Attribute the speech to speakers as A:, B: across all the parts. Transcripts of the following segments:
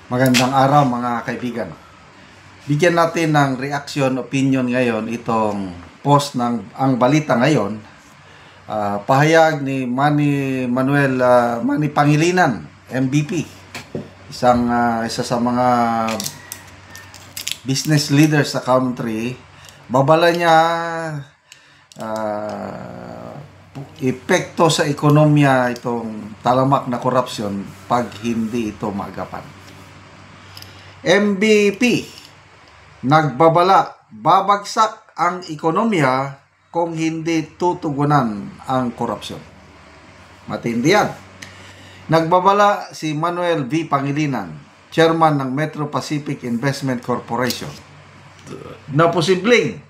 A: Magandang araw mga kaibigan. Bigyan natin ng reaction, opinion ngayon itong post ng ang balita ngayon. Pahayag ni Manny Manuel Manny Pangilinan, MVP. Isa sa mga business leaders sa country. Babala niya epekto sa ekonomiya itong talamak na korupsyon pag hindi ito maagapan. MVP, nagbabala, babagsak ang ekonomiya kung hindi tutugunan ang korupsyon. Matindi yan. Nagbabala si Manuel V. Pangilinan, chairman ng Metro Pacific Investment Corporation, na posibleng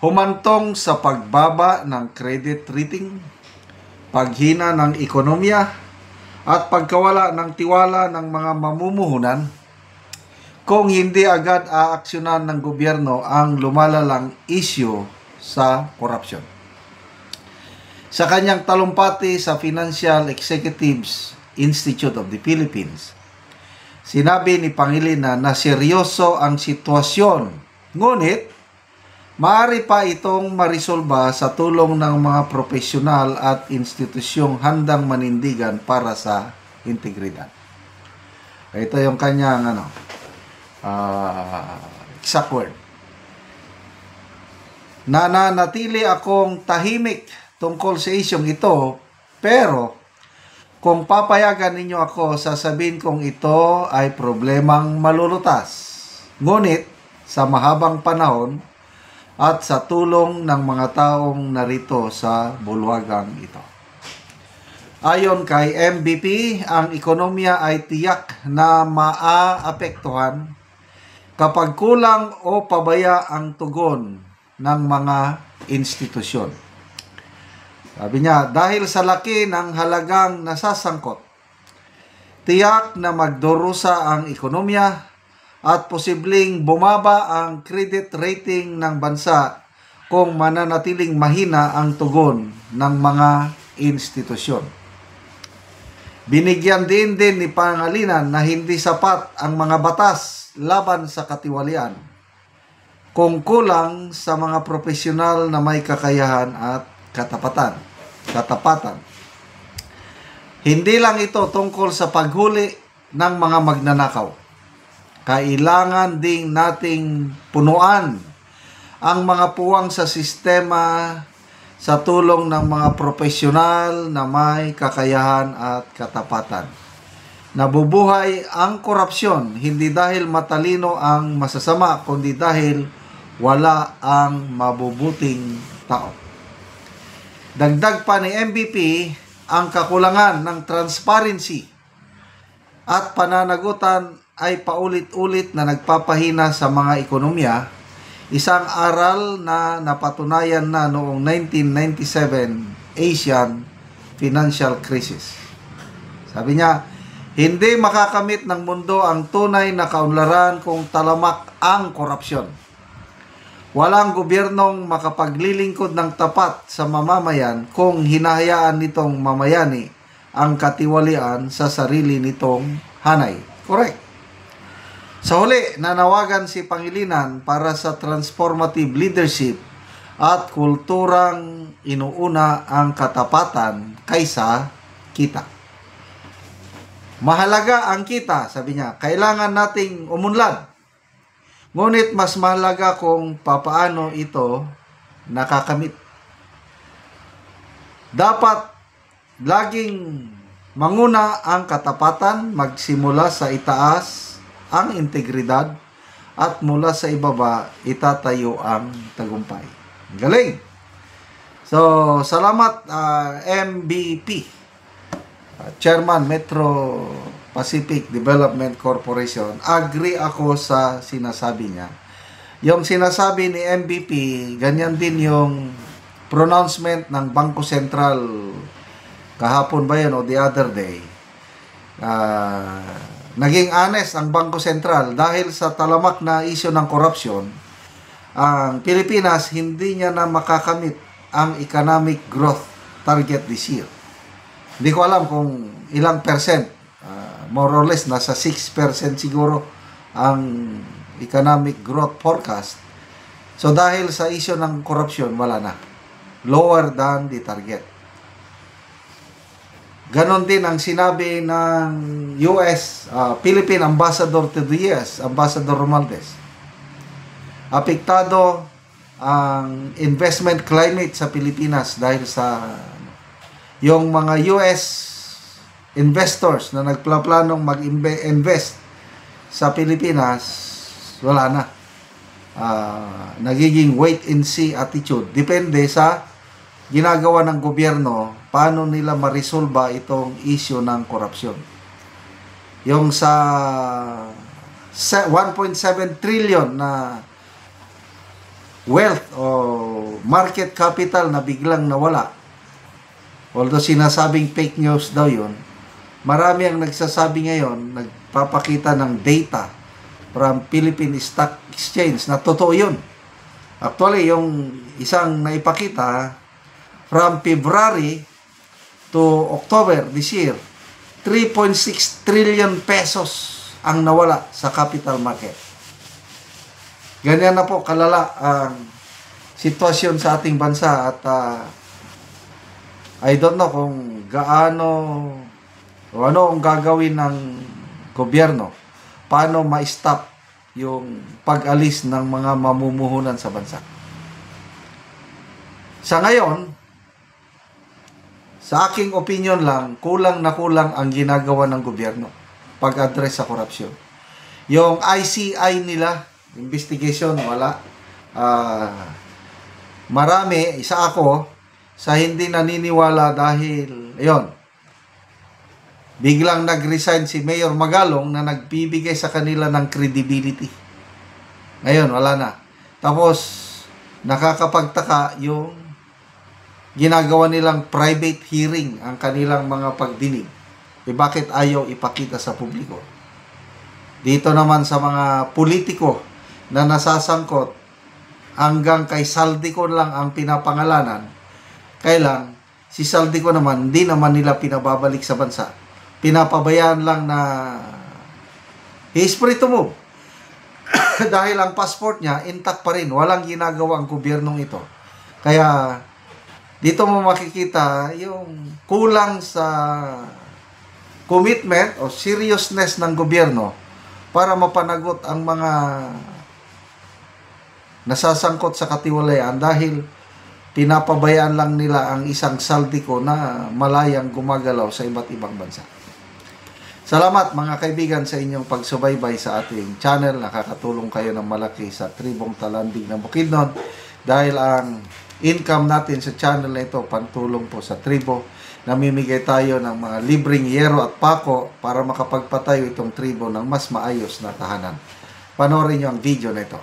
A: humantong sa pagbaba ng credit rating, paghina ng ekonomiya, at pagkawala ng tiwala ng mga mamumuhunan kung hindi agad aaksyonan ng gobyerno ang lumalalang isyu sa korupsyon. Sa kanyang talumpati sa Financial Executives Institute of the Philippines, sinabi ni Pangilinan na seryoso ang sitwasyon, ngunit maaari pa itong marisolba sa tulong ng mga profesional at institusyong handang manindigan para sa integridad. Ito yung kanyang exact word. Nananatili akong tahimik tungkol sa isyong ito, pero kung papayagan ninyo ako, sasabihin kong ito ay problemang malulutas. Ngunit sa mahabang panahon at sa tulong ng mga taong narito sa bulwagang ito. Ayon kay MVP, ang ekonomiya ay tiyak na maaapektuhan kapag kulang o pabaya ang tugon ng mga institusyon. Sabi niya, dahil sa laki ng halagang nasasangkot, tiyak na magdurusa ang ekonomiya at posibleng bumaba ang credit rating ng bansa kung mananatiling mahina ang tugon ng mga institusyon. Binigyan din ni Pangilinan na hindi sapat ang mga batas laban sa katiwalian kung kulang sa mga profesional na may kakayahan at katapatan. Hindi lang ito tungkol sa paghuli ng mga magnanakaw. Kailangan ding nating punuan ang mga puwang sa sistema sa tulong ng mga profesional na may kakayahan at katapatan. Nabubuhay ang korupsyon hindi dahil matalino ang masasama, kundi dahil wala ang mabubuting tao. Dagdag pa ni MVP, ang kakulangan ng transparency at pananagutan ay paulit-ulit na nagpapahina sa mga ekonomiya, isang aral na napatunayan na noong 1997 Asian Financial Crisis. Sabi niya, hindi makakamit ng mundo ang tunay na kaunlaran kung talamak ang korupsyon. Walang gobyernong makapaglilingkod ng tapat sa mamamayan kung hinahayaan nitong mamayani ang katiwalian sa sarili nitong hanay. Correct. Sa huli, nanawagan si Pangilinan para sa transformative leadership at kulturang inuuna ang katapatan kaysa kita. Mahalaga ang kita, sabi niya. Kailangan nating umunlad. Ngunit mas mahalaga kung papaano ito nakakamit. Dapat laging manguna ang katapatan, magsimula sa itaas ang integridad, at mula sa ibaba itatayo ang tagumpay. Galing! So, salamat MVP. Chairman Metro Pacific Development Corporation. Agree ako sa sinasabi niya. Yung sinasabi ni MVP, ganyan din yung pronouncement ng Bangko Sentral kahapon ba yun o the other day. Naging honest ang Bangko Sentral dahil sa talamak na isyu ng korupsyon. Ang Pilipinas hindi niya na makakamit ang economic growth target this year. Hindi ko alam kung ilang percent more or less nasa 6% siguro ang economic growth forecast. So dahil sa issue ng korupsyon, wala na. Lower than the target. Ganon din ang sinabi ng US, Philippine Ambassador to the US, Ambassador Romualdez. Apektado ang investment climate sa Pilipinas dahil sa yung mga US investors na nagplanong mag-invest sa Pilipinas, wala na. Nagiging wait and see attitude. Depende sa ginagawa ng gobyerno, paano nila ma-resolve itong issue ng korupsyon. Yung sa 1.7 trillion na wealth o market capital na biglang nawala, although sinasabing fake news daw yun, marami ang nagsasabi ngayon, nagpapakita ng data from Philippine Stock Exchange na totoo yun. Actually, yung isang naipakita, from February to October this year, 3.6 trillion pesos ang nawala sa capital market. Ganyan na po kalala ang sitwasyon sa ating bansa at I don't know kung gaano o ano ang gagawin ng gobyerno paano ma-stop yung pag-alis ng mga mamumuhunan sa bansa. Sa ngayon, sa aking opinion lang, kulang na kulang ang ginagawa ng gobyerno pag-address sa korupsyon. Yung ICI nila, investigation, wala. Marami, isa ako, sa hindi naniniwala dahil, ayun, biglang nag-resign si Mayor Magalong na nagbibigay sa kanila ng credibility. Ngayon, wala na. Tapos, nakakapagtaka yung ginagawa nilang private hearing ang kanilang mga pagdinig. Bakit ayaw ipakita sa publiko? Dito naman sa mga politiko na nasasangkot, hanggang kay Saldico lang ang pinapangalanan, kailang si Saldico naman, hindi naman nila pinababalik sa bansa. Pinapabayaan lang na he is free to move. Dahil ang passport niya, intact pa rin. Walang ginagawa ang gobyernong ito. Kaya, dito mo makikita yung kulang sa commitment o seriousness ng gobyerno para mapanagot ang mga nasasangkot sa katiwalian dahil pinapabayaan lang nila ang isang Saldico na malayang gumagalaw sa iba't ibang bansa. Salamat mga kaibigan sa inyong pagsubaybay sa ating channel. Nakakatulong kayo ng malaki sa Tribong Talandig ng Bukidnon dahil ang income natin sa channel na ito, pantulong po sa tribo. Namimigay tayo ng mga libreng yero at pako para makapagpatayo itong tribo ng mas maayos na tahanan. Panoorin nyo ang video na ito.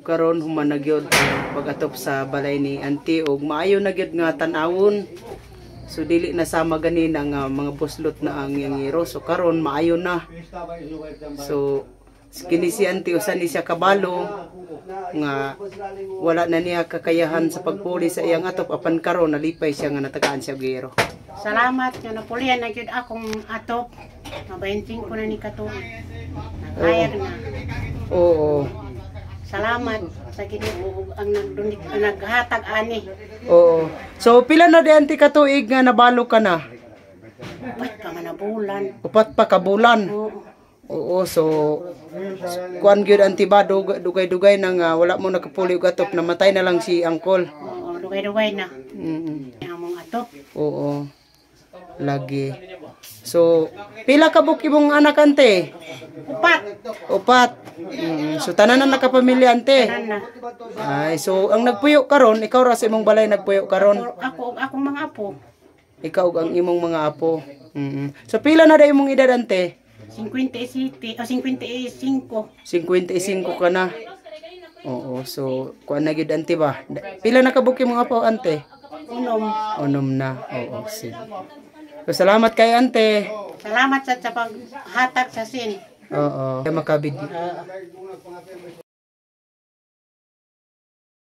B: Karon human na gyud pag-atop sa balay ni auntie og maayo na gyud nga tan-awon. So dili na sama ganina nga mga buslot na ang yangiro. So karon maayo na. So kini si auntie usan ni siya kabalo nga wala na niya kakayahan sa pagpuli sa iyang atop apan karon nalipay siya nga natagaan siya giro.
C: Salamat nga napulian na gyud akong atop. Mabainting ko na ni katuig. Nakayag na.
B: Oo.
C: Salamat sa Ginoo ang naghatag ani.
B: Oo. So pila na di auntie ka tuig nga nabalo ka na?
C: Upat ka man na bulan.
B: Upat pa ka bulan.
C: Oo.
B: Oo, so kuan gyud auntie ba dugay-dugay nang wala mo nakapuli og atop, namatay na lang si uncle.
C: Oo, dugay-dugay na.
B: Mm.
C: Among atop.
B: Oo. Lagi. So, pila ka buki mong anak, ante?
C: Upat.
B: So, tanan na nakapamilya, ante?
C: Tanan na.
B: Ay, so, ang nagpuyo karon, ikaw ra sa imong balay nagpuyo karon.
C: Akong mga apo.
B: Ikaw ug ang imong mga apo. So, pila na da imong edad, ante?
C: 57 o 55.
B: 55 ka na. Oo, so, kuan na gyud, ante ba? Pila na ka buki mong apo, ante? Unom na. Oo, sige. So, salamat kay ante.
C: Salamat sa paghatag sa sin.
B: Oo. Kaya makabid.